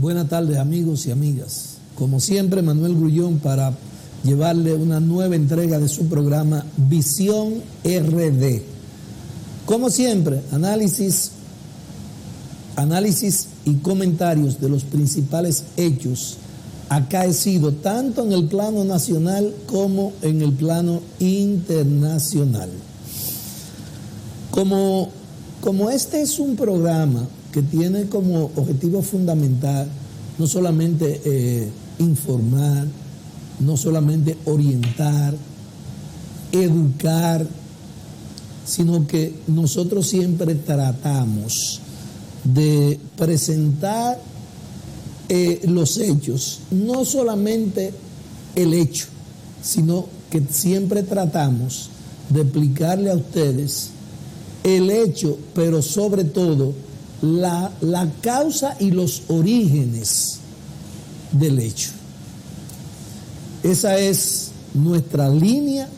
Buenas tardes, amigos y amigas. Como siempre, Manuel Grullón para llevarle una nueva entrega de su programa Visión RD. Como siempre, análisis y comentarios de los principales hechos acaecidos tanto en el plano nacional como en el plano internacional. Como este es un programa que tiene como objetivo fundamental no solamente informar, no solamente orientar, educar, sino que nosotros siempre tratamos de presentar los hechos, no solamente el hecho, sino que siempre tratamos de explicarle a ustedes el hecho, pero sobre todo la causa y los orígenes del hecho. Esa es nuestra línea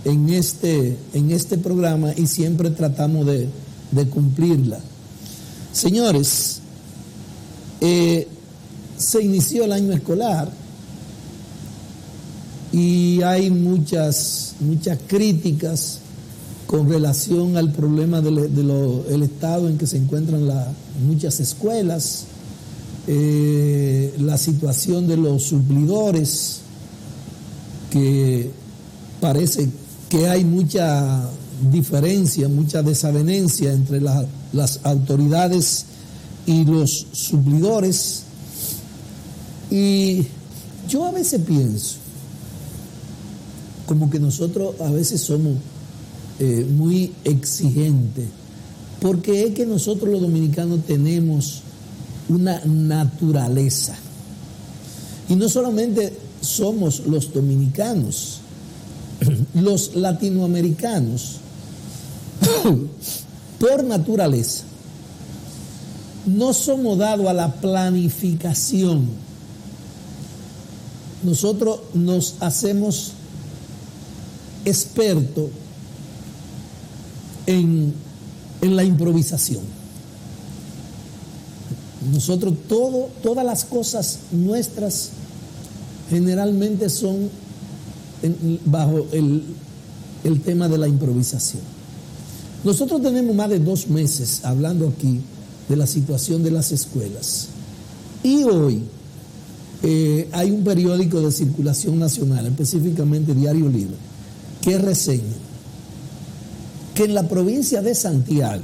en este programa y siempre tratamos de cumplirla. Señores, se inició el año escolar y hay muchas críticas con relación al problema del estado en que se encuentran muchas escuelas, la situación de los suplidores, que parece que hay mucha diferencia, mucha desavenencia entre las autoridades y los suplidores. Y yo a veces pienso como que nosotros a veces somos muy exigentes, porque es que nosotros los dominicanos tenemos una naturaleza, y no solamente somos los dominicanos, los latinoamericanos por naturaleza no somos dados a la planificación. Nosotros nos hacemos expertos en la improvisación. Nosotros todas las cosas nuestras generalmente son bajo el tema de la improvisación. Nosotros tenemos más de 2 meses hablando aquí de la situación de las escuelas, y hoy hay un periódico de circulación nacional, específicamente Diario Libre, que reseña que en la provincia de Santiago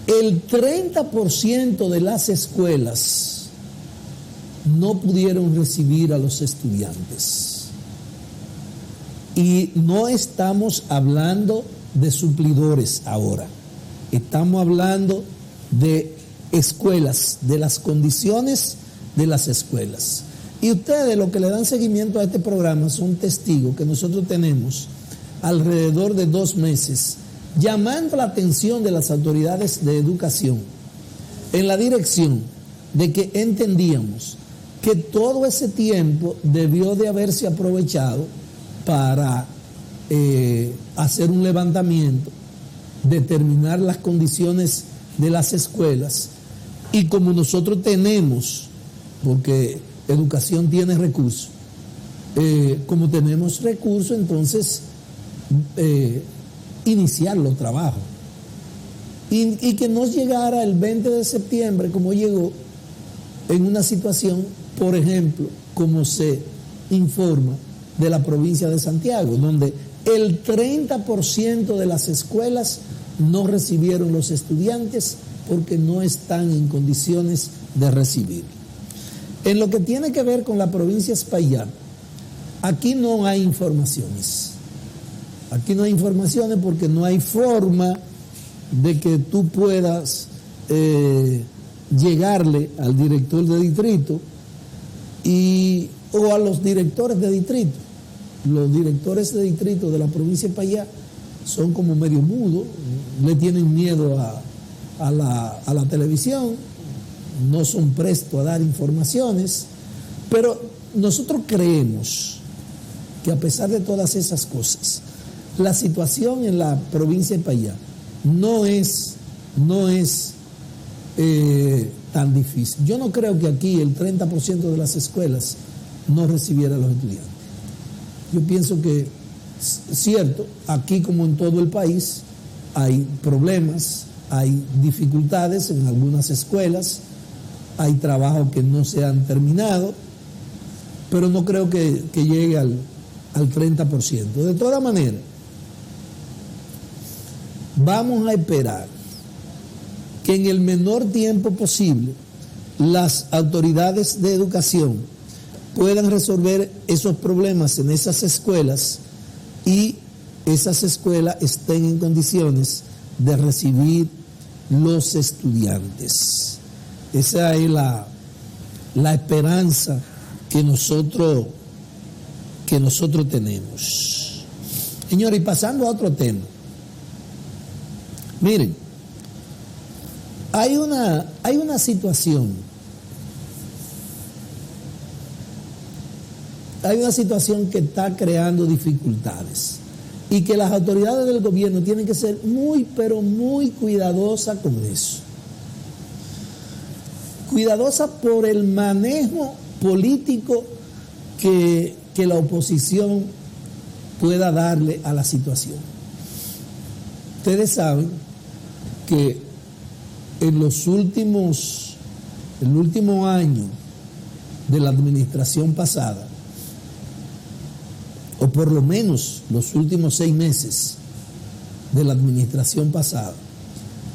el 30% de las escuelas no pudieron recibir a los estudiantes. Y no estamos hablando de suplidores ahora, estamos hablando de escuelas, de las condiciones de las escuelas. Y ustedes, los que le dan seguimiento a este programa, son testigos que nosotros tenemos alrededor de 2 meses llamando la atención de las autoridades de educación en la dirección de que entendíamos que todo ese tiempo debió de haberse aprovechado para hacer un levantamiento, determinar las condiciones de las escuelas, y como nosotros tenemos, porque educación tiene recursos, como tenemos recursos, entonces iniciar los trabajos y que no llegara el 20 de septiembre como llegó, en una situación, por ejemplo, como se informa de la provincia de Santiago, donde el 30% de las escuelas no recibieron los estudiantes porque no están en condiciones de recibir. En lo que tiene que ver con la provincia de Espaillat, aquí no hay informaciones. Aquí no hay informaciones porque no hay forma de que tú puedas llegarle al director de distrito o a los directores de distrito. Los directores de distrito de la provincia de Espaillat son como medio mudos, le tienen miedo a la televisión, no son prestos a dar informaciones, pero nosotros creemos que a pesar de todas esas cosas, la situación en la provincia de Espaillat no es tan difícil. Yo no creo que aquí el 30% de las escuelas no recibiera a los estudiantes. Yo pienso que, cierto, aquí como en todo el país hay problemas, hay dificultades en algunas escuelas, hay trabajos que no se han terminado, pero no creo que llegue al 30%. De todas maneras, vamos a esperar que en el menor tiempo posible las autoridades de educación puedan resolver esos problemas en esas escuelas y esas escuelas estén en condiciones de recibir los estudiantes. Esa es la esperanza que nosotros tenemos. Señores, y pasando a otro tema. Miren, hay una situación que está creando dificultades y que las autoridades del gobierno tienen que ser muy, pero muy cuidadosas con eso. Cuidadosas por el manejo político que la oposición pueda darle a la situación. Ustedes saben que en el último año de la administración pasada, o por lo menos los últimos 6 meses de la administración pasada,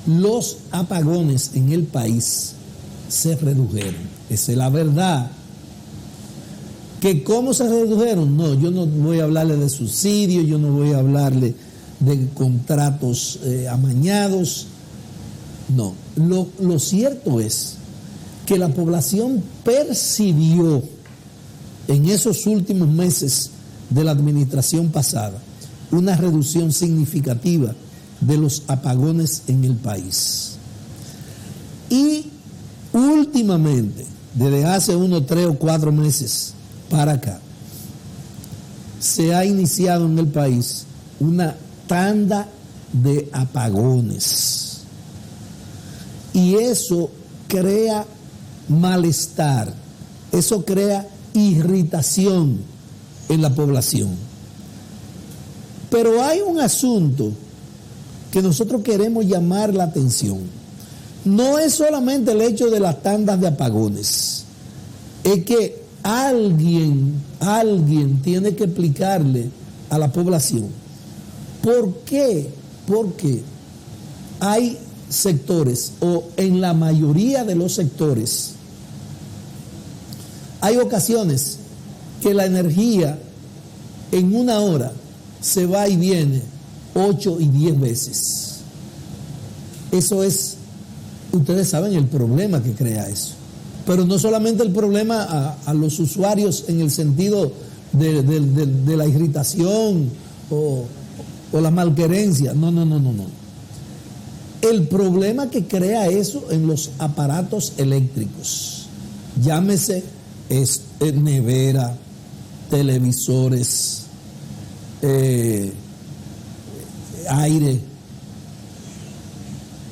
los apagones en el país se redujeron. Esa es la verdad. ¿Que cómo se redujeron? No, yo no voy a hablarle de subsidios, yo no voy a hablarle de contratos amañados. No, lo cierto es que la población percibió en esos últimos meses de la administración pasada una reducción significativa de los apagones en el país. Y últimamente, desde hace unos 3 o 4 meses para acá, se ha iniciado en el país una tanda de apagones. Y eso crea malestar, eso crea irritación en la población. Pero hay un asunto que nosotros queremos llamar la atención. No es solamente el hecho de las tandas de apagones, es que alguien tiene que explicarle a la población por qué hay sectores, o en la mayoría de los sectores, hay ocasiones que la energía en una hora se va y viene 8 y 10 veces. Eso es, ustedes saben el problema que crea eso. Pero no solamente el problema a los usuarios en el sentido de la irritación o la malquerencia. No. El problema que crea eso en los aparatos eléctricos, llámese nevera, televisores, aire,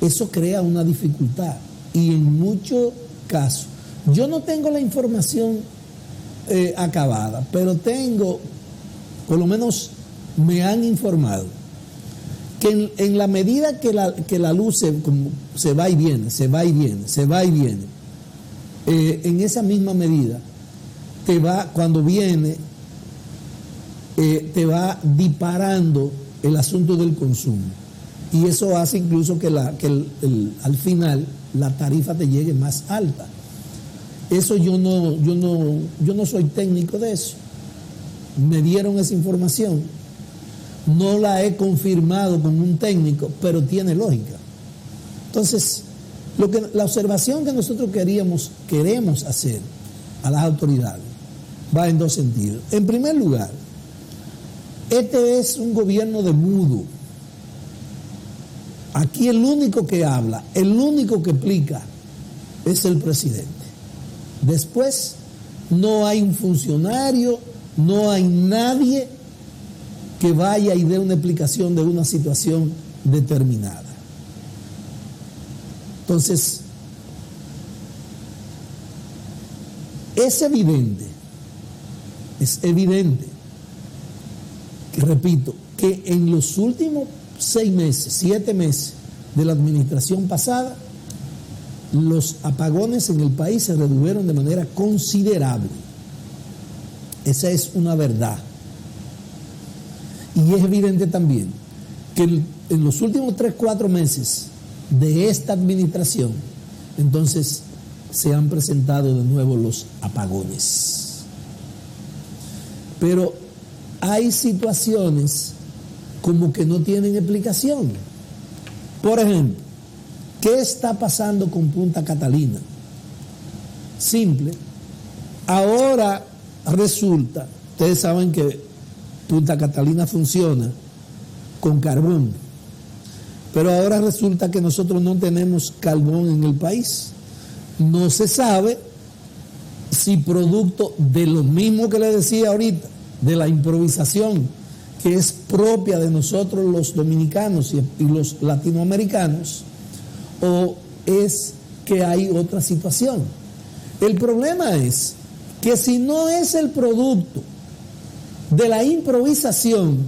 eso crea una dificultad. Y en muchos casos, yo no tengo la información acabada, pero tengo, por lo menos me han informado, que en la medida que la luz se va y viene, en esa misma medida, cuando viene, te va disparando el asunto del consumo. Y eso hace incluso que al final la tarifa te llegue más alta. Eso yo no soy técnico de eso. Me dieron esa información. No la he confirmado con un técnico, pero tiene lógica. Entonces, la observación que nosotros queremos hacer a las autoridades va en 2 sentidos. En primer lugar, este es un gobierno de mudo. Aquí el único que habla, el único que explica es el presidente. Después, no hay un funcionario, no hay nadie que vaya y dé una explicación de una situación determinada. Entonces, es evidente, que repito, que en los últimos 6 meses, 7 meses de la administración pasada, los apagones en el país se redujeron de manera considerable. Esa es una verdad. Y es evidente también que en los últimos 3-4 meses de esta administración, entonces se han presentado de nuevo los apagones. Pero hay situaciones como que no tienen explicación. Por ejemplo, ¿qué está pasando con Punta Catalina? Simple. Ahora resulta, ustedes saben que Punta Catalina funciona con carbón, pero ahora resulta que nosotros no tenemos carbón en el país. No se sabe si producto de lo mismo que le decía ahorita, de la improvisación que es propia de nosotros los dominicanos y los latinoamericanos, o es que hay otra situación. El problema es que si no es el producto de la improvisación,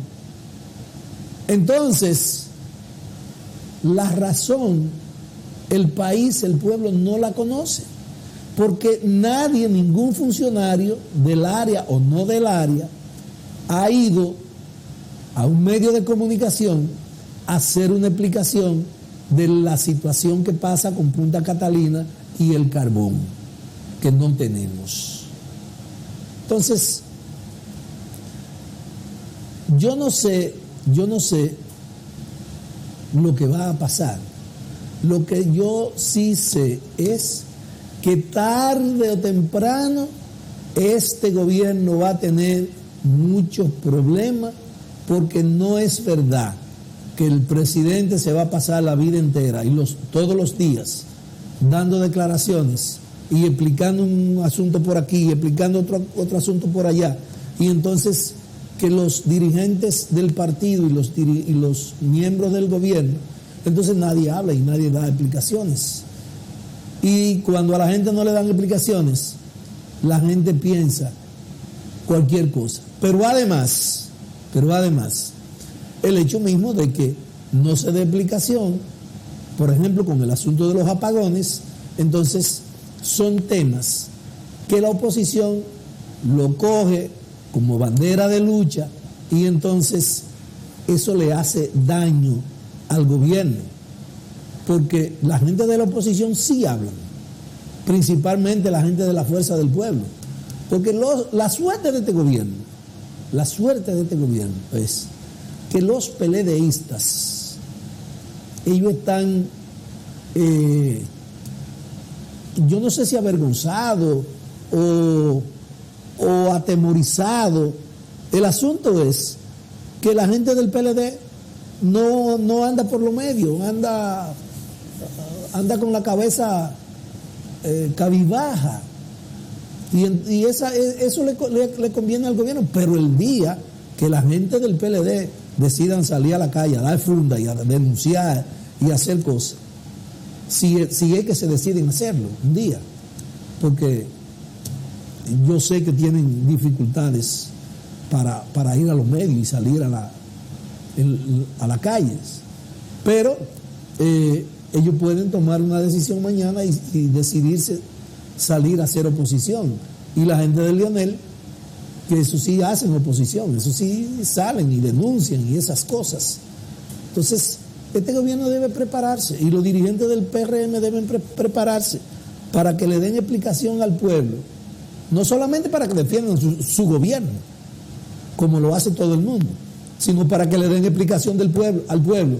entonces la razón, el país, el pueblo no la conoce, porque nadie, ningún funcionario del área o no del área, ha ido a un medio de comunicación a hacer una explicación de la situación que pasa con Punta Catalina y el carbón que no tenemos. Entonces, yo no sé lo que va a pasar. Lo que yo sí sé es que tarde o temprano este gobierno va a tener muchos problemas, porque no es verdad que el presidente se va a pasar la vida entera y todos los días dando declaraciones y explicando un asunto por aquí y explicando otro asunto por allá, y entonces que los dirigentes del partido y los miembros del gobierno, entonces nadie habla y nadie da explicaciones. Y cuando a la gente no le dan explicaciones, la gente piensa cualquier cosa. Pero además, el hecho mismo de que no se dé explicación, por ejemplo, con el asunto de los apagones, entonces son temas que la oposición lo coge como bandera de lucha, y entonces eso le hace daño al gobierno, porque la gente de la oposición sí hablan, principalmente la gente de la Fuerza del Pueblo, porque la suerte de este gobierno es que los PLDistas, ellos están, yo no sé si avergonzados o atemorizados. El asunto es que la gente del PLD no anda por lo medio, anda con la cabeza cabizbaja, y eso le conviene al gobierno. Pero el día que la gente del PLD decidan salir a la calle a dar funda y a denunciar y a hacer cosas, si es que se deciden hacerlo un día, porque yo sé que tienen dificultades para ir a los medios y salir a las calles, pero ellos pueden tomar una decisión mañana y decidirse salir a hacer oposición. Y la gente de Leonel, que eso sí hacen oposición, eso sí salen y denuncian y esas cosas. Entonces, este gobierno debe prepararse, y los dirigentes del PRM deben prepararse para que le den explicación al pueblo, no solamente para que defiendan su gobierno, como lo hace todo el mundo, sino para que le den explicación al pueblo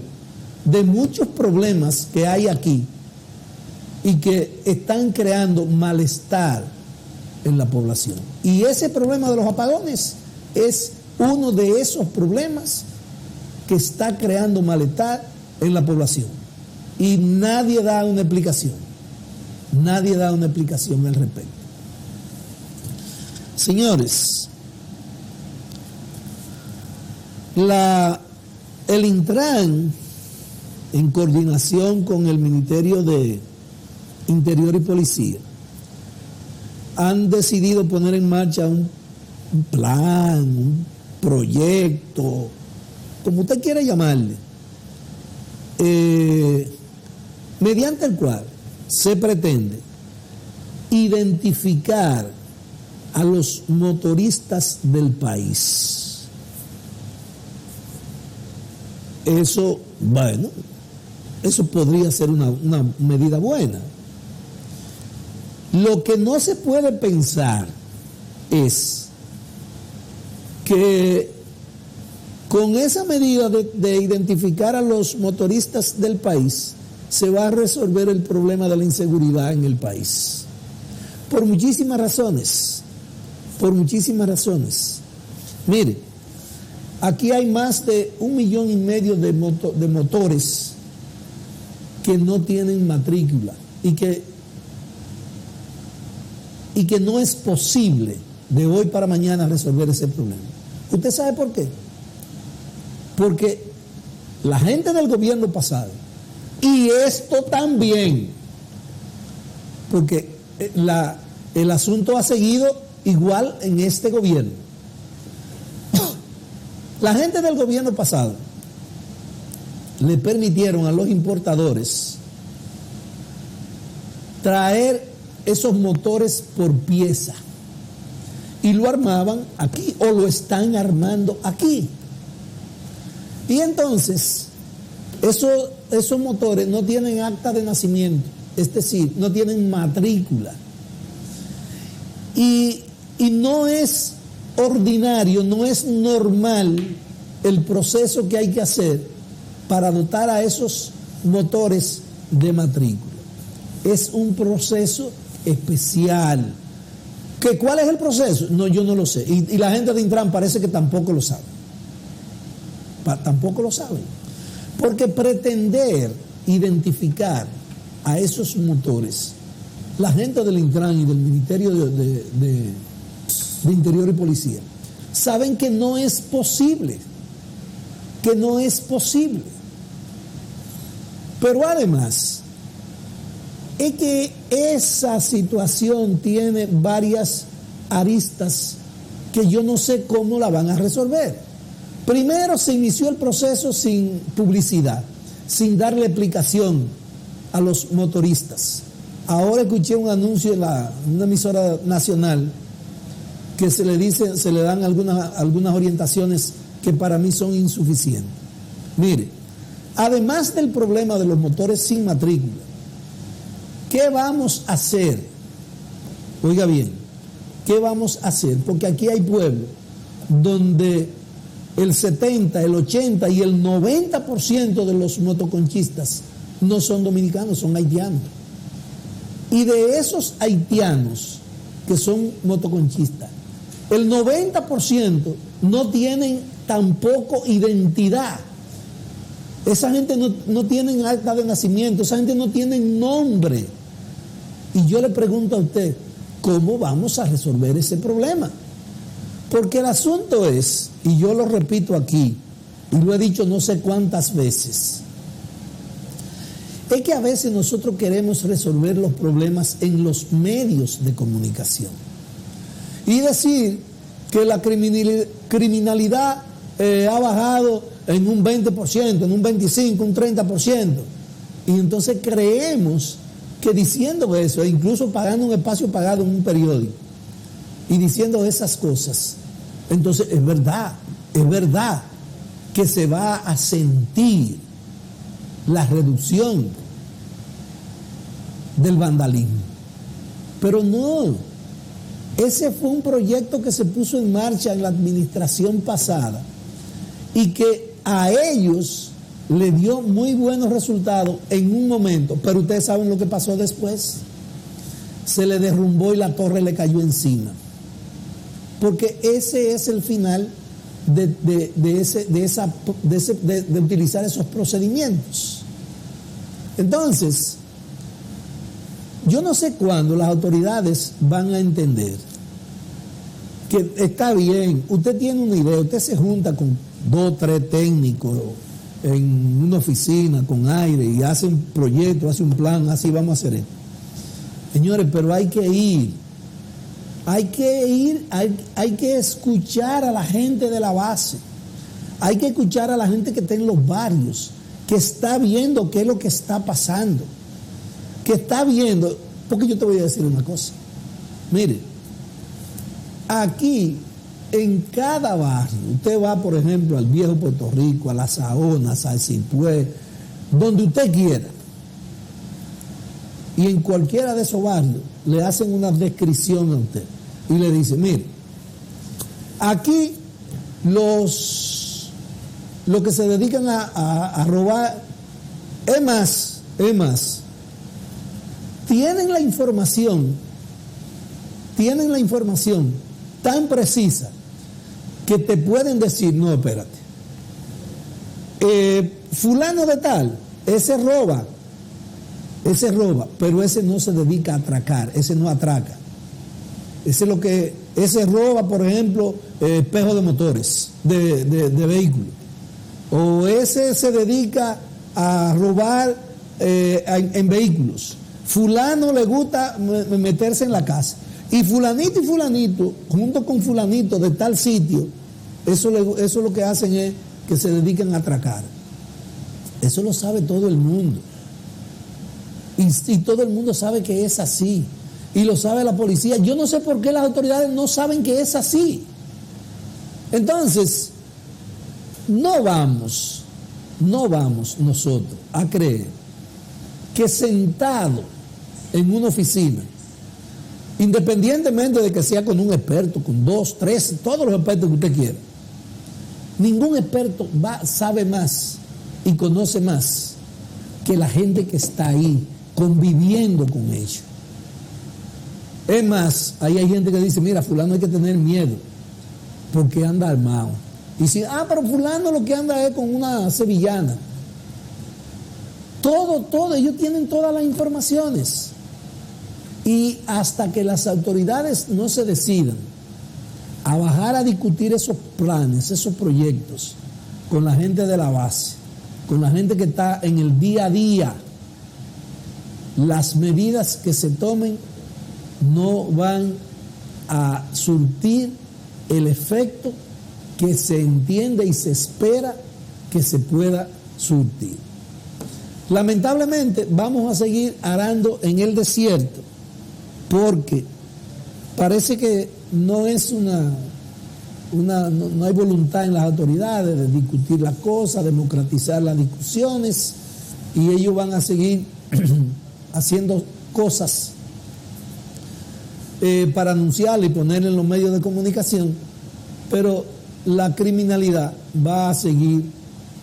de muchos problemas que hay aquí y que están creando malestar en la población. Y ese problema de los apagones es uno de esos problemas que está creando malestar en la población. Y nadie da una explicación. Nadie da una explicación al respecto. Señores, el Intran, en coordinación con el Ministerio de Interior y Policía, han decidido poner en marcha un plan, un proyecto, como usted quiera llamarle, mediante el cual se pretende identificar a los motoristas del país. Eso, bueno, eso podría ser una medida buena. Lo que no se puede pensar es que con esa medida de identificar a los motoristas del país se va a resolver el problema de la inseguridad en el país. Por muchísimas razones. Por muchísimas razones. Mire, aquí hay más de 1,5 millones de motores que no tienen matrícula y que no es posible de hoy para mañana resolver ese problema. ¿Usted sabe por qué? Porque la gente del gobierno pasado, y esto también, porque el asunto ha seguido igual en este gobierno. La gente del gobierno pasado le permitieron a los importadores traer esos motores por pieza y lo armaban aquí o lo están armando aquí. Y entonces esos motores no tienen acta de nacimiento, es decir, no tienen matrícula. Y no es ordinario, no es normal el proceso que hay que hacer para dotar a esos motores de matrícula. Es un proceso especial. ¿Cuál es el proceso? No, yo no lo sé. Y la gente de Intran parece que tampoco lo sabe. Tampoco lo saben. Porque pretender identificar a esos motores, la gente del Intran y del Ministerio de Interior y Policía, saben que no es posible. Que no es posible. Pero además, es que esa situación tiene varias aristas que yo no sé cómo la van a resolver. Primero, se inició el proceso sin publicidad, sin darle explicación a los motoristas. Ahora escuché un anuncio en una emisora nacional que se le dan algunas orientaciones que para mí son insuficientes. Mire, además del problema de los motores sin matrícula, ¿qué vamos a hacer? Oiga bien, ¿qué vamos a hacer? Porque aquí hay pueblos donde el 70, el 80 y el 90% de los motoconchistas no son dominicanos, son haitianos. Y de esos haitianos que son motoconchistas, el 90% no tienen tampoco identidad. Esa gente no tiene acta de nacimiento, esa gente no tiene nombre. Y yo le pregunto a usted, ¿cómo vamos a resolver ese problema? Porque el asunto es, y yo lo repito aquí, y lo he dicho no sé cuántas veces, es que a veces nosotros queremos resolver los problemas en los medios de comunicación. Y decir que la criminalidad ha bajado en un 20%, en un 25%, un 30%. Y entonces creemos que diciendo eso, e incluso pagando un espacio pagado en un periódico, y diciendo esas cosas, entonces es verdad que se va a sentir la reducción del vandalismo. Pero no, ese fue un proyecto que se puso en marcha en la administración pasada y que a ellos le dio muy buenos resultados en un momento, pero ustedes saben lo que pasó después. Se le derrumbó y la torre le cayó encima. Porque ese es el final de utilizar esos procedimientos. Entonces, yo no sé cuándo las autoridades van a entender que está bien, usted tiene una idea, usted se junta con 2 o 3 técnicos en una oficina con aire y hace un proyecto, hace un plan, así vamos a hacer esto. Señores, pero hay que ir Hay que ir, hay que escuchar a la gente de la base. Hay que escuchar a la gente que está en los barrios, que está viendo qué es lo que está pasando. Que está viendo, porque yo te voy a decir una cosa. Mire, aquí, en cada barrio, usted va, por ejemplo, al Viejo Puerto Rico, a La Saona, a Cipué, donde usted quiera. Y en cualquiera de esos barrios le hacen una descripción a usted y le dicen, mire, aquí los que se dedican a robar, es más, tienen la información tan precisa que te pueden decir, no, espérate, fulano de tal, ese roba, pero ese no se dedica a atracar, ese no atraca. Ese roba, por ejemplo, espejos de motores, de vehículos. O ese se dedica a robar en vehículos. Fulano le gusta meterse en la casa. Y fulanito, junto con fulanito de tal sitio, eso lo que hacen es que se dedican a atracar. Eso lo sabe todo el mundo. Y todo el mundo sabe que es así. Y lo sabe la policía. Yo no sé por qué las autoridades no saben que es así. Entonces, no vamos nosotros a creer que sentado en una oficina, independientemente de que sea con un experto, con 2, 3, todos los expertos que usted quiera, ningún experto sabe más y conoce más que la gente que está ahí conviviendo con ellos. Es más, ahí hay gente que dice, mira, fulano hay que tener miedo porque anda armado. Y si, pero fulano lo que anda es con una sevillana. Todo, ellos tienen todas las informaciones. Y hasta que las autoridades no se decidan a bajar a discutir esos planes, esos proyectos, con la gente de la base, con la gente que está en el día a día, las medidas que se tomen no van a surtir el efecto que se entiende y se espera que se pueda surtir. Lamentablemente vamos a seguir arando en el desierto porque parece que no es no hay voluntad en las autoridades de discutir las cosas, democratizar las discusiones, y ellos van a seguir haciendo cosas para anunciarle y ponerle en los medios de comunicación, pero la criminalidad va a seguir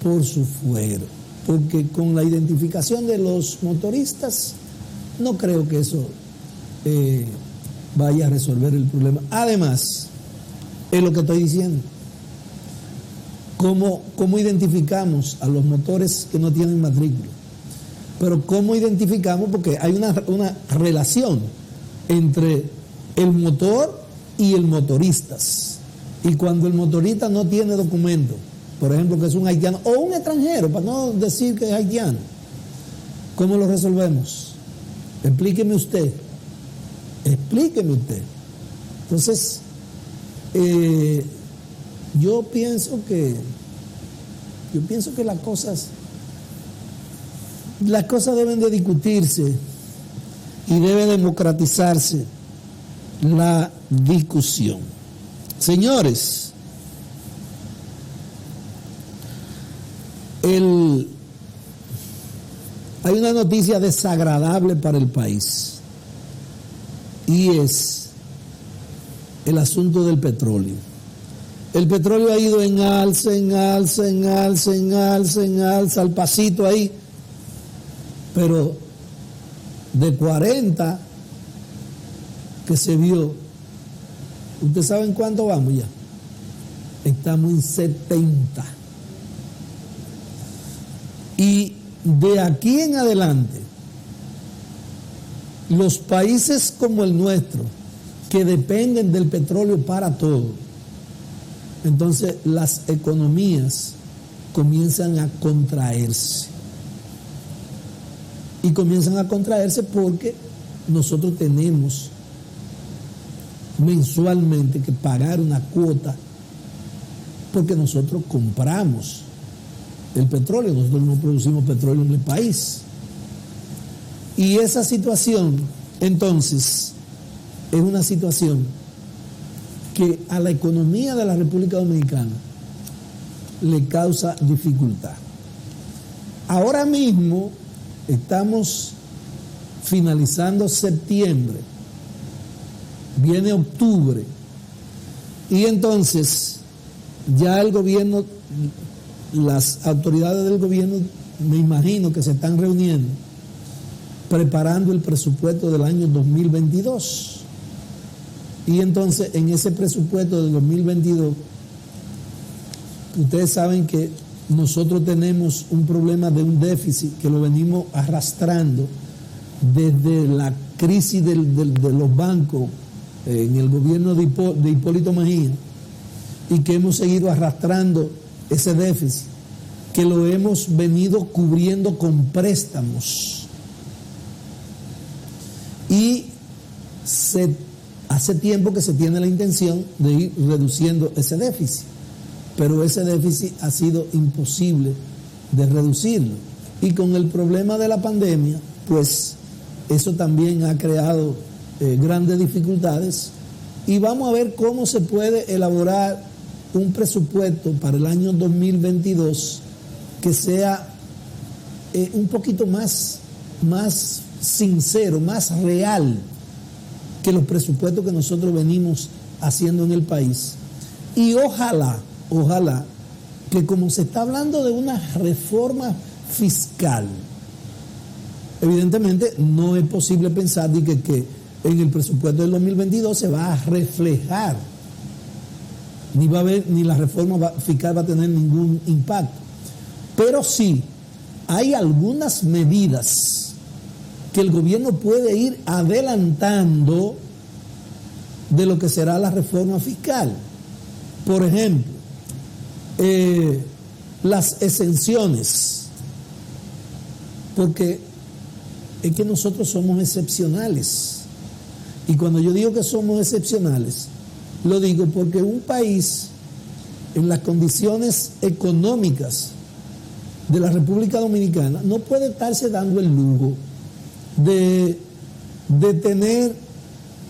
por su fuero, porque con la identificación de los motoristas no creo que eso vaya a resolver el problema. Además, es lo que estoy diciendo, ¿cómo identificamos a los motores que no tienen matrícula? Pero ¿cómo identificamos? Porque hay una relación entre el motor y el motoristas. Y cuando el motorista no tiene documento, por ejemplo, que es un haitiano o un extranjero, para no decir que es haitiano, ¿cómo lo resolvemos? Explíqueme usted. Entonces, yo pienso que las cosas deben de discutirse y debe democratizarse la discusión. Señores, hay una noticia desagradable para el país y es el asunto del petróleo. El petróleo ha ido en alza, al pasito ahí, pero de 40 que se vio, ¿ustedes saben cuánto vamos ya? Estamos en 70. Y de aquí en adelante, los países como el nuestro, que dependen del petróleo para todo, entonces las economías comienzan a contraerse. Y comienzan a contraerse porque nosotros tenemos mensualmente que pagar una cuota, porque nosotros compramos el petróleo, nosotros no producimos petróleo en el país. Y esa situación, entonces, es una situación que a la economía de la República Dominicana le causa dificultad. Ahora mismo estamos finalizando septiembre, viene octubre, y entonces ya el gobierno, las autoridades del gobierno, me imagino que se están reuniendo, preparando el presupuesto del año 2022. Y entonces en ese presupuesto del 2022, ustedes saben que nosotros tenemos un problema de un déficit que lo venimos arrastrando desde la crisis de los bancos en el gobierno de Hipólito Mejía, y que hemos seguido arrastrando ese déficit, que lo hemos venido cubriendo con préstamos. Y hace tiempo que se tiene la intención de ir reduciendo ese déficit, pero ese déficit ha sido imposible de reducirlo. Y con el problema de la pandemia, pues eso también ha creado grandes dificultades, y vamos a ver cómo se puede elaborar un presupuesto para el año 2022 que sea un poquito más sincero, más real que los presupuestos que nosotros venimos haciendo en el país. Y ojalá que, como se está hablando de una reforma fiscal, evidentemente no es posible pensar de que en el presupuesto del 2022 se va a reflejar, ni la reforma fiscal va a tener ningún impacto. Pero sí, hay algunas medidas que el gobierno puede ir adelantando de lo que será la reforma fiscal. Por ejemplo, las exenciones, porque es que nosotros somos excepcionales. Y cuando yo digo que somos excepcionales, lo digo porque un país en las condiciones económicas de la República Dominicana no puede estarse dando el lujo de tener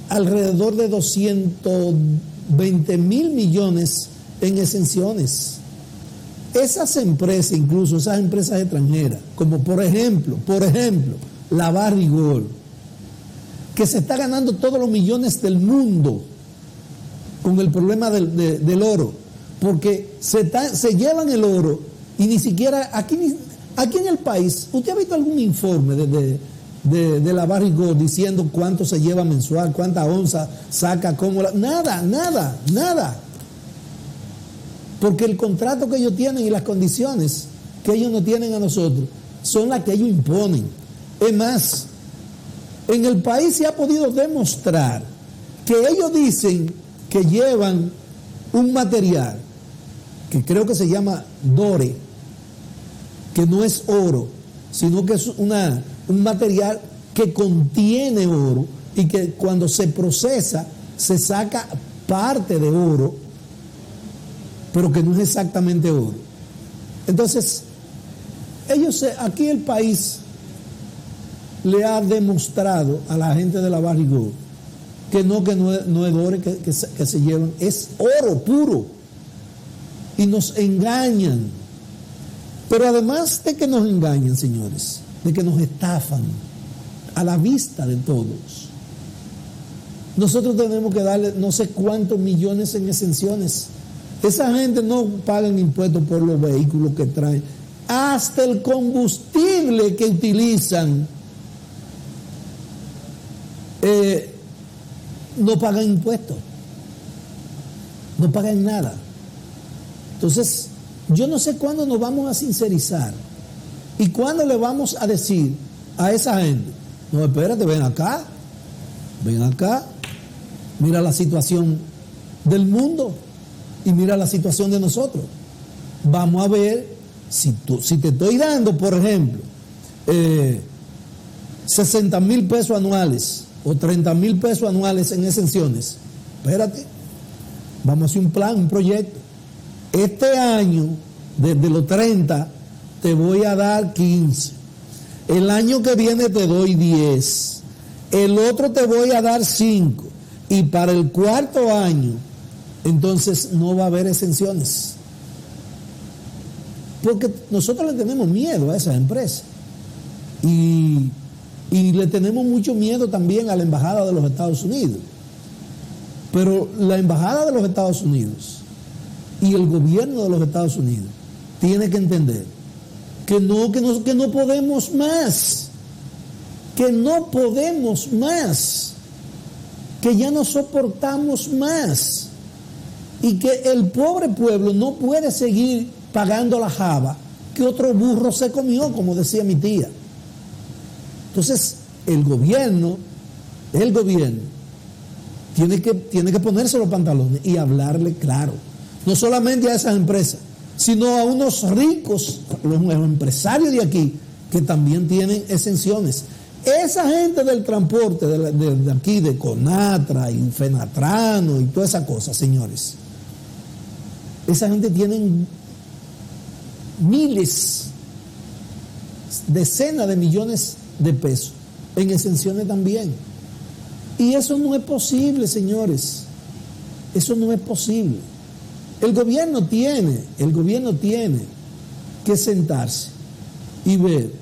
alrededor de 220 mil millones en exenciones. Esas empresas, incluso esas empresas extranjeras, como por ejemplo, la Barrigold, que se está ganando todos los millones del mundo con el problema del oro, porque se llevan el oro y ni siquiera aquí en el país, ¿usted ha visto algún informe de la Barrigold diciendo cuánto se lleva mensual, cuánta onza saca, nada? Porque el contrato que ellos tienen y las condiciones que ellos nos tienen a nosotros son las que ellos imponen. Es más, en el país se ha podido demostrar que ellos dicen que llevan un material que creo que se llama Dore, que no es oro, sino que es un material que contiene oro, y que cuando se procesa se saca parte de oro, pero que no es exactamente oro. Entonces, aquí el país le ha demostrado a la gente de la Barrigold que no es oro que se llevan, es oro puro, y nos engañan. Pero además de que nos engañan, señores, de que nos estafan a la vista de todos, nosotros tenemos que darle no sé cuántos millones en exenciones. Esa gente no pagan impuestos por los vehículos que traen, hasta el combustible que utilizan no pagan impuestos, no pagan nada. Entonces, yo no sé cuándo nos vamos a sincerizar y cuándo le vamos a decir a esa gente: no, espérate, ven acá, mira la situación del mundo y mira la situación de nosotros. Vamos a ver si te estoy dando, por ejemplo, 60,000 pesos anuales o 30,000 pesos anuales en exenciones, espérate, vamos a hacer un plan, un proyecto. Este año, desde los 30, te voy a dar 15. El año que viene te doy 10. El otro te voy a dar 5. Y para el cuarto año, entonces no va a haber exenciones. Porque nosotros le tenemos miedo a esas empresas. Y le tenemos mucho miedo también a la Embajada de los Estados Unidos. Pero la Embajada de los Estados Unidos y el gobierno de los Estados Unidos tiene que entender que no podemos más. Que no podemos más. Que ya no soportamos más. Y que el pobre pueblo no puede seguir pagando la java que otro burro se comió, como decía mi tía. Entonces, el gobierno tiene que ponerse los pantalones y hablarle claro. No solamente a esas empresas, sino a unos ricos, los empresarios de aquí, que también tienen exenciones. Esa gente del transporte, de aquí, de Conatra y Fenatrano y todas esas cosas, señores. Esa gente tienen miles, decenas de millones de pesos en exenciones también. Y eso no es posible, señores. Eso no es posible. El gobierno tiene que sentarse y ver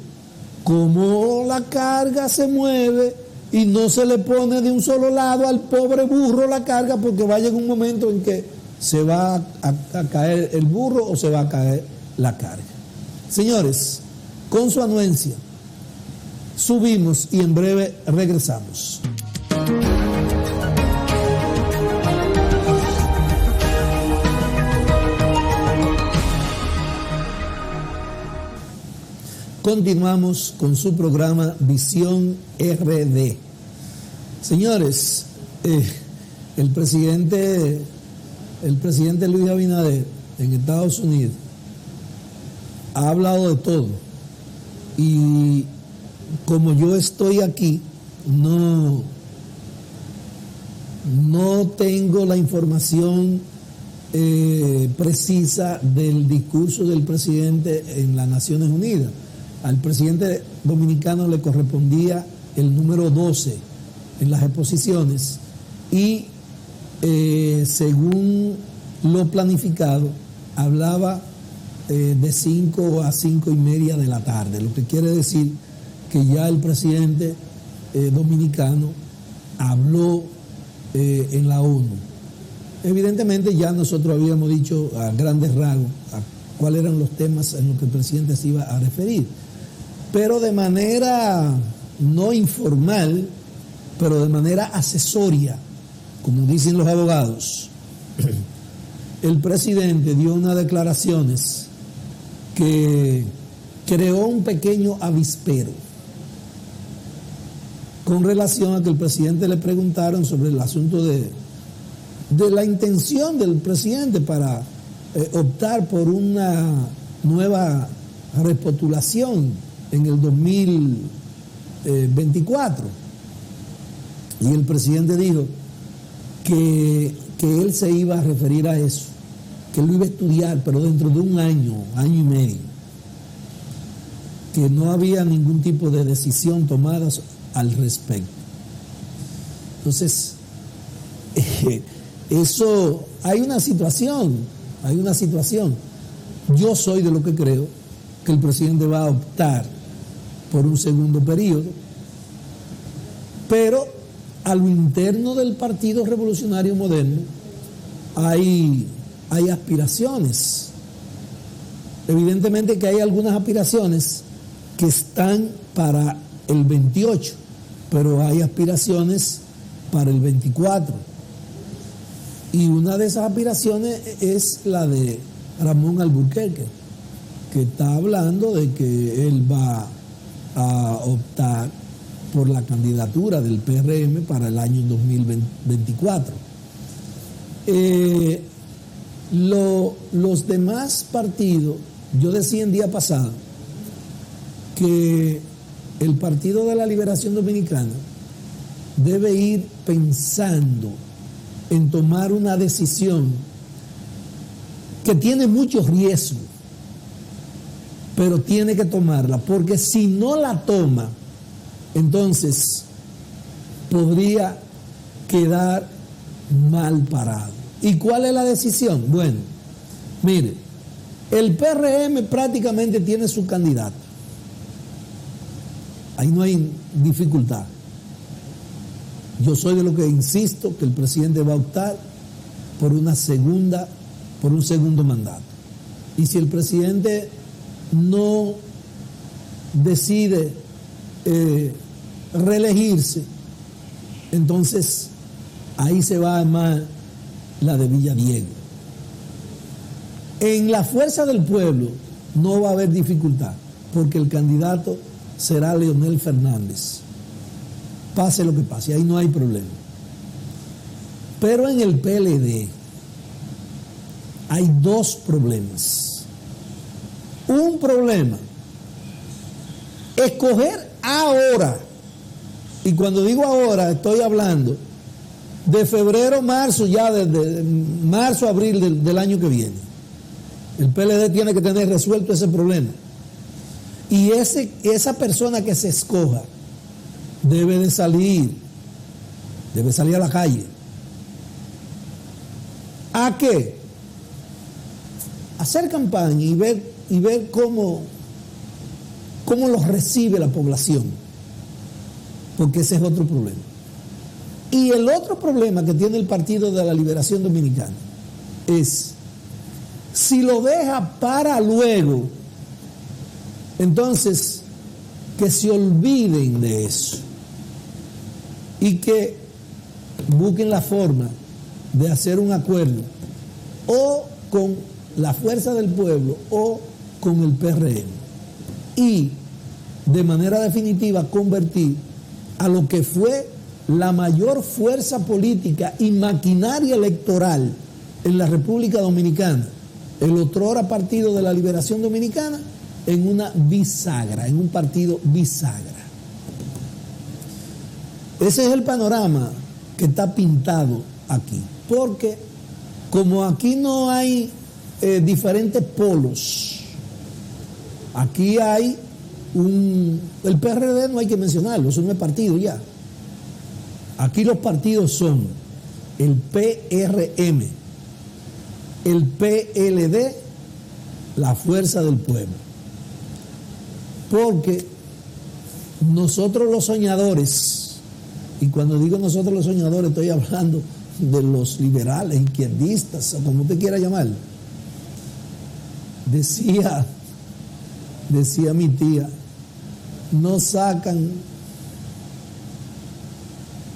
cómo la carga se mueve y no se le pone de un solo lado al pobre burro la carga, porque va a llegar un momento en que se va a caer el burro o se va a caer la carga. Señores, con su anuencia, subimos y en breve regresamos. Continuamos con su programa Visión RD. Señores, el presidente Luis Abinader en Estados Unidos ha hablado de todo. Y como yo estoy aquí, no tengo la información precisa del discurso del presidente en las Naciones Unidas. Al presidente dominicano le correspondía el número 12 en las exposiciones y según lo planificado hablaba de 5 a 5:30 de la tarde, lo que quiere decir que ya el presidente dominicano habló en la ONU. Evidentemente ya nosotros habíamos dicho a grandes rasgos cuáles eran los temas en los que el presidente se iba a referir, pero de manera no informal, pero de manera accesoria, como dicen los abogados. El presidente dio unas declaraciones que creó un pequeño avispero con relación a que el presidente le preguntaron sobre el asunto de la intención del presidente para optar por una nueva repostulación en el 2024. Y el presidente dijo que él se iba a referir a eso, que él lo iba a estudiar, pero dentro de un año y medio, que no había ningún tipo de decisión tomada al respecto. Entonces, eso, hay una situación. Yo soy de lo que creo que el presidente va a optar por un segundo periodo, pero a lo interno del Partido Revolucionario Moderno hay aspiraciones. Evidentemente que hay algunas aspiraciones que están para el 28, pero hay aspiraciones para el 24. Y una de esas aspiraciones es la de Ramón Alburquerque, que está hablando de que él va a optar por la candidatura del PRM para el año 2024. Los demás partidos, yo decía el día pasado que el Partido de la Liberación Dominicana debe ir pensando en tomar una decisión que tiene mucho riesgo, pero tiene que tomarla, porque si no la toma, entonces podría quedar mal parado. ¿Y cuál es la decisión? Bueno, mire, el PRM prácticamente tiene su candidato. Ahí no hay dificultad. Yo soy de lo que insisto que el presidente va a optar por un segundo mandato. Y si el presidente no decide reelegirse, entonces ahí se va a armar la de Villadiego. En la Fuerza del Pueblo no va a haber dificultad, porque el candidato será Leonel Fernández. Pase lo que pase, ahí no hay problema. Pero en el PLD hay dos problemas. Un problema, escoger ahora, y cuando digo ahora estoy hablando de febrero, marzo, ya de marzo, abril del año que viene. El PLD tiene que tener resuelto ese problema. Y esa persona que se escoja debe salir a la calle. ¿A qué? Hacer campaña y ver cómo los recibe la población, porque ese es otro problema. Y el otro problema que tiene el Partido de la Liberación Dominicana es, si lo deja para luego, entonces que se olviden de eso y que busquen la forma de hacer un acuerdo o con la Fuerza del Pueblo o con el PRM, y de manera definitiva convertir a lo que fue la mayor fuerza política y maquinaria electoral en la República Dominicana, el otrora Partido de la Liberación Dominicana, en una bisagra, en un partido bisagra. Ese es el panorama que está pintado aquí, porque como aquí no hay diferentes polos, aquí hay el PRD no hay que mencionarlo, eso no es partido ya. Aquí los partidos son el PRM, el PLD, la Fuerza del Pueblo. Porque nosotros los soñadores, y cuando digo nosotros los soñadores estoy hablando de los liberales, izquierdistas, o como usted quiera llamar, decía mi tía, no sacan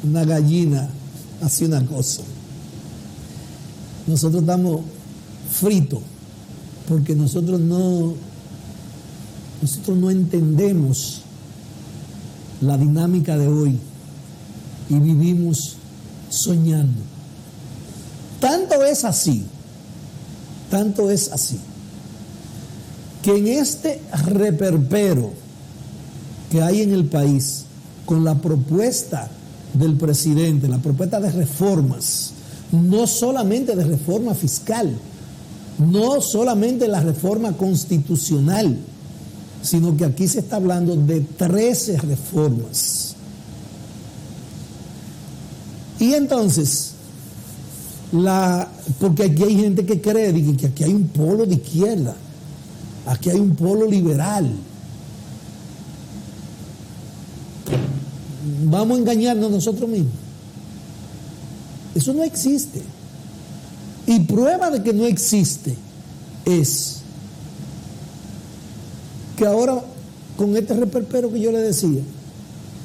una gallina hacia una cosa. Nosotros estamos fritos porque nosotros no entendemos la dinámica de hoy y vivimos soñando. Tanto es así que en este reperpero que hay en el país con la propuesta del presidente, la propuesta de reformas, no solamente de reforma fiscal, no solamente la reforma constitucional, sino que aquí se está hablando de 13 reformas. Y entonces, porque aquí hay gente que cree que aquí hay un polo de izquierda, aquí hay un polo liberal. Vamos a engañarnos nosotros mismos. Eso no existe. Y prueba de que no existe es que ahora, con este reperpero que yo le decía,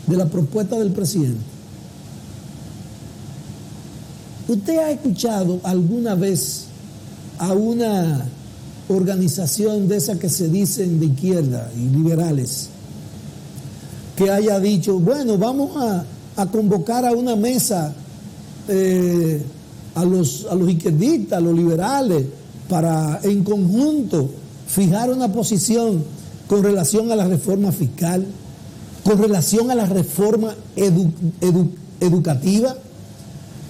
de la propuesta del presidente, ¿usted ha escuchado alguna vez a una organización de esas que se dicen de izquierda y liberales que haya dicho, bueno, vamos a convocar a una mesa a los izquierdistas, a los liberales, para en conjunto fijar una posición con relación a la reforma fiscal, con relación a la reforma educativa,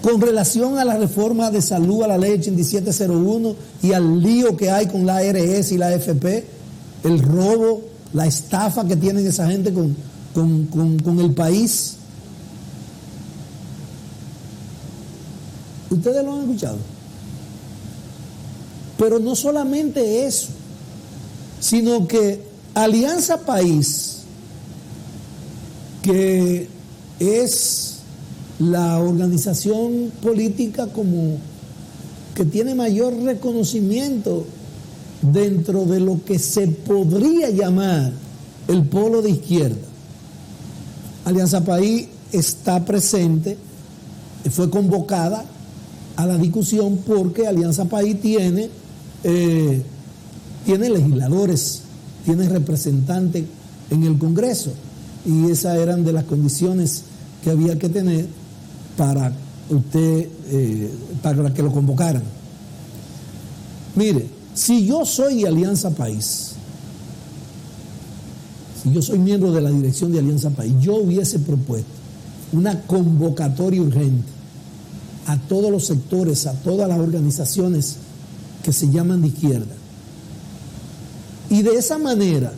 con relación a la reforma de salud, a la ley 8701 y al lío que hay con la ARS y la AFP, el robo, la estafa que tienen esa gente con el país. Ustedes lo han escuchado. Pero no solamente eso, sino que Alianza País, que es la organización política como que tiene mayor reconocimiento dentro de lo que se podría llamar el polo de izquierda. Alianza País está presente, fue convocada a la discusión porque Alianza País tiene legisladores, tiene representantes en el Congreso, y esas eran de las condiciones que había que tener para para que lo convocaran. Mire, si yo soy Alianza País, si yo soy miembro de la dirección de Alianza País, yo hubiese propuesto una convocatoria urgente a todos los sectores, a todas las organizaciones que se llaman de izquierda. Y de esa manera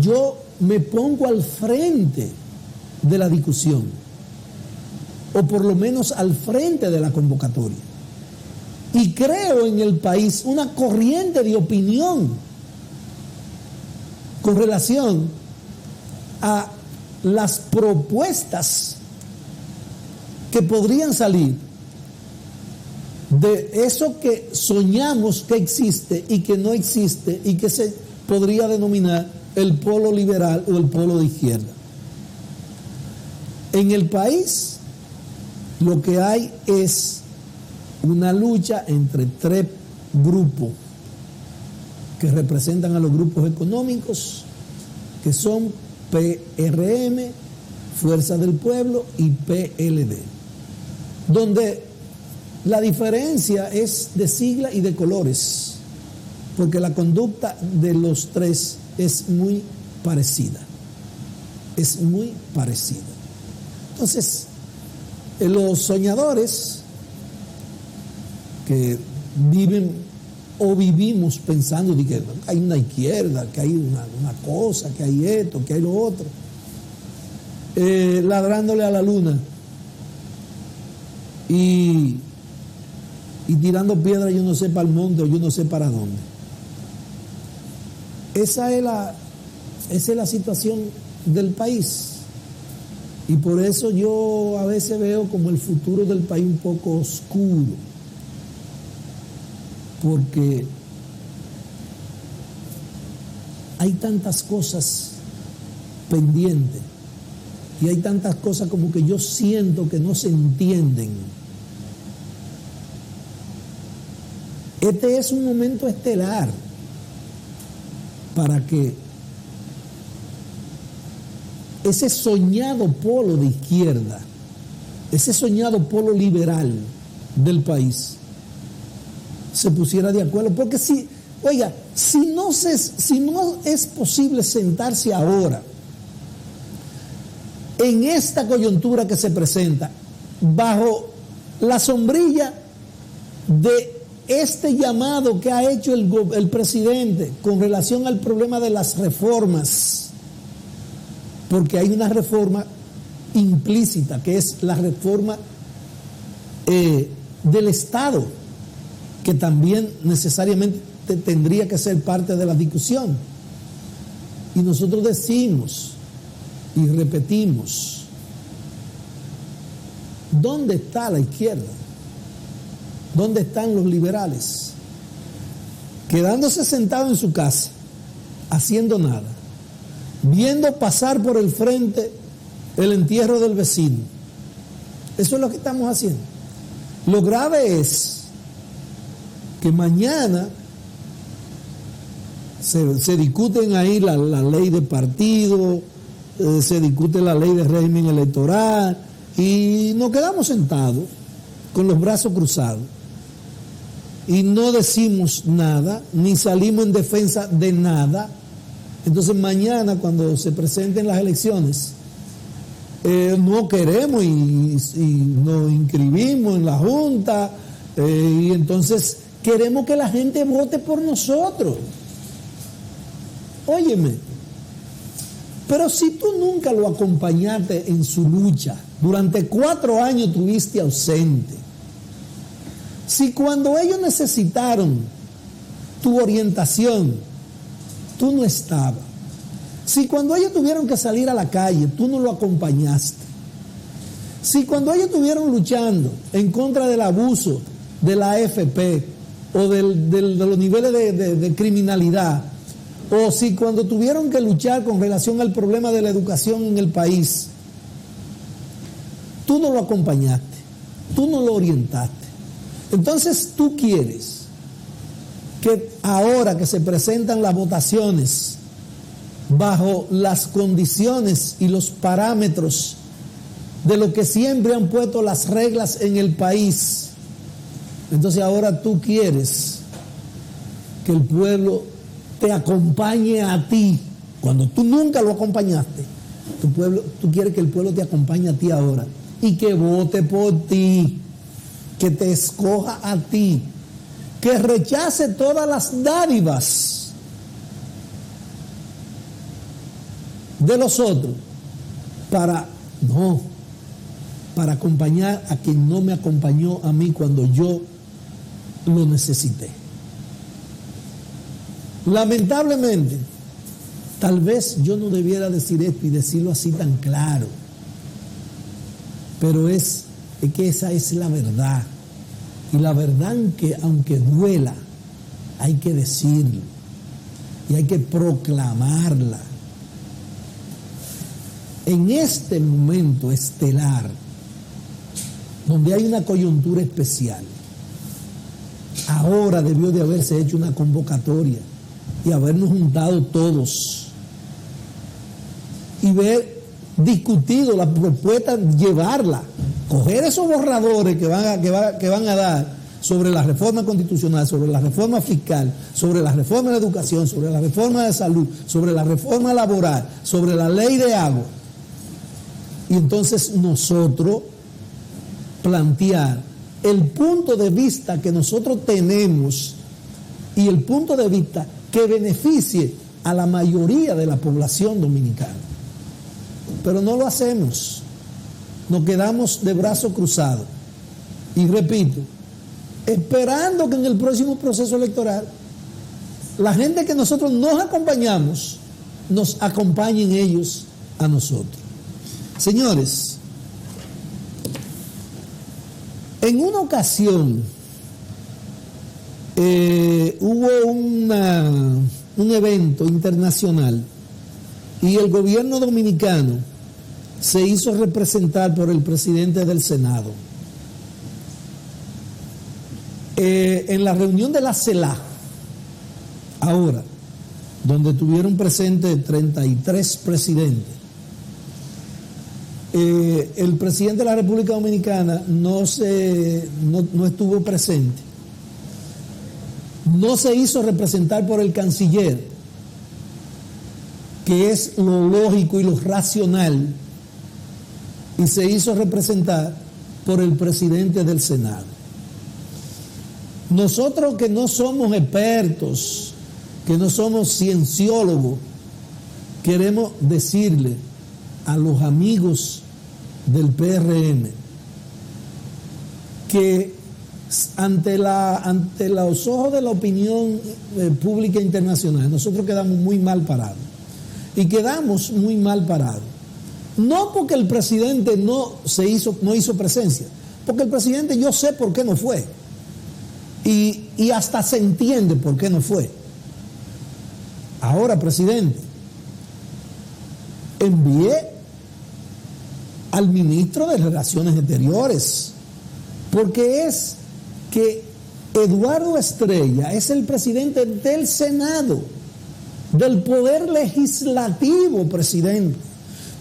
yo me pongo al frente de la discusión, o por lo menos al frente de la convocatoria, y creo en el país una corriente de opinión con relación a las propuestas que podrían salir de eso que soñamos que existe y que no existe y que se podría denominar el polo liberal o el polo de izquierda. En el país lo que hay es una lucha entre tres grupos que representan a los grupos económicos, que son PRM, Fuerza del Pueblo y PLD, donde la diferencia es de sigla y de colores, porque la conducta de los tres es muy parecida. Es muy parecida. Entonces, los soñadores que viven o vivimos pensando de que hay una izquierda, que hay una cosa, que hay esto, que hay lo otro, ladrándole a la luna y tirando piedras, yo no sé para el monte o yo no sé para dónde. Esa es la situación del país. Y por eso yo a veces veo como el futuro del país un poco oscuro. Porque hay tantas cosas pendientes y hay tantas cosas como que yo siento que no se entienden. Este es un momento estelar para que ese soñado polo de izquierda, ese soñado polo liberal del país se pusiera de acuerdo. Porque si no es posible sentarse ahora en esta coyuntura que se presenta bajo la sombrilla de este llamado que ha hecho el presidente con relación al problema de las reformas, porque hay una reforma implícita que es la reforma del Estado, que también necesariamente tendría que ser parte de la discusión. Y nosotros decimos y repetimos, ¿dónde está la izquierda? ¿Dónde están los liberales? Quedándose sentado en su casa, haciendo nada, viendo pasar por el frente el entierro del vecino. Eso es lo que estamos haciendo. Lo grave es que mañana se discuten ahí la ley de partido, se discute la ley de régimen electoral y nos quedamos sentados con los brazos cruzados y no decimos nada, ni salimos en defensa de nada. Entonces mañana, cuando se presenten las elecciones, no queremos y nos inscribimos en la Junta y entonces queremos que la gente vote por nosotros. Óyeme, pero si tú nunca lo acompañaste en su lucha, durante 4 años estuviste ausente, si cuando ellos necesitaron tu orientación, tú no estabas, si cuando ellos tuvieron que salir a la calle, tú no lo acompañaste, si cuando ellos estuvieron luchando en contra del abuso de la AFP o de los niveles de criminalidad, o si cuando tuvieron que luchar con relación al problema de la educación en el país, tú no lo acompañaste, tú no lo orientaste. Entonces tú quieres que ahora que se presentan las votaciones bajo las condiciones y los parámetros de lo que siempre han puesto las reglas en el país, entonces ahora tú quieres que el pueblo te acompañe a ti, cuando tú nunca lo acompañaste. Tú quieres que el pueblo te acompañe a ti ahora y que vote por ti, que te escoja a ti, que rechace todas las dádivas de los otros para acompañar a quien no me acompañó a mí cuando yo lo necesité. Lamentablemente, tal vez yo no debiera decir esto y decirlo así tan claro, pero es que esa es la verdad. Y la verdad, aunque duela, hay que decirlo y hay que proclamarla. En este momento estelar, donde hay una coyuntura especial, ahora debió de haberse hecho una convocatoria y habernos juntado todos y ver discutido la propuesta, llevarla, coger esos borradores que van a dar sobre la reforma constitucional, sobre la reforma fiscal, sobre la reforma de educación, sobre la reforma de salud, sobre la reforma laboral, sobre la ley de agua. Y entonces nosotros plantear el punto de vista que nosotros tenemos y el punto de vista que beneficie a la mayoría de la población dominicana. Pero no lo hacemos. Nos quedamos de brazos cruzados. Y repito, esperando que en el próximo proceso electoral la gente que nosotros nos acompañamos, nos acompañen ellos a nosotros. Señores, en una ocasión hubo un evento internacional y el gobierno dominicano se hizo representar por el presidente del Senado. En la reunión de la CELAC, ahora, donde estuvieron presentes 33 presidentes, el presidente de la República Dominicana no estuvo presente. No se hizo representar por el canciller, que es lo lógico y lo racional, y se hizo representar por el presidente del Senado. Nosotros que no somos expertos, que no somos cienciólogos, queremos decirle a los amigos del PRM que ante los ojos de la opinión pública internacional, nosotros quedamos muy mal parados. Y quedamos muy mal parados. No porque el presidente no hizo presencia, porque el presidente yo sé por qué no fue. Y hasta se entiende por qué no fue. Ahora, presidente, envié al ministro de Relaciones Exteriores, porque es que Eduardo Estrella es el presidente del Senado, del Poder Legislativo, presidente,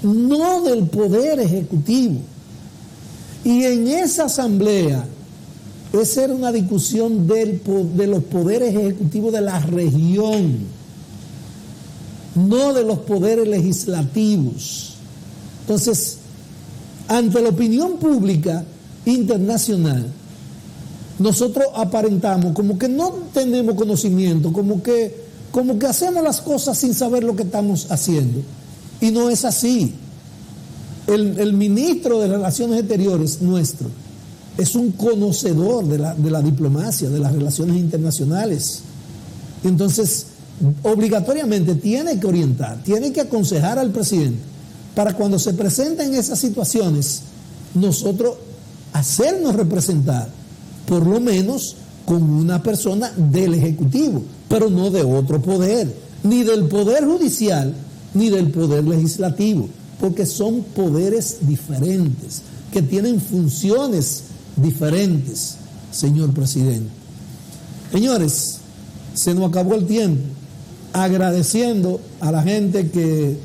no del Poder Ejecutivo. Y en esa asamblea, esa era una discusión de los poderes ejecutivos de la región, no de los poderes legislativos. Entonces, ante la opinión pública internacional, nosotros aparentamos como que no tenemos conocimiento, como que hacemos las cosas sin saber lo que estamos haciendo. Y no es así. El ministro de Relaciones Exteriores nuestro es un conocedor de la diplomacia, de las relaciones internacionales. Entonces, obligatoriamente tiene que orientar, tiene que aconsejar al presidente para cuando se presenten esas situaciones, nosotros hacernos representar, por lo menos con una persona del Ejecutivo, pero no de otro poder, ni del Poder Judicial, ni del Poder Legislativo, porque son poderes diferentes, que tienen funciones diferentes, señor presidente. Señores, se nos acabó el tiempo. Agradeciendo a la gente que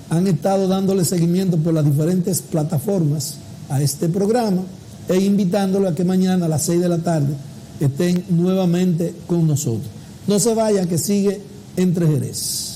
han estado dándole seguimiento por las diferentes plataformas a este programa e invitándolo a que mañana a las 6 de la tarde estén nuevamente con nosotros. No se vaya, que sigue Entre Jerez.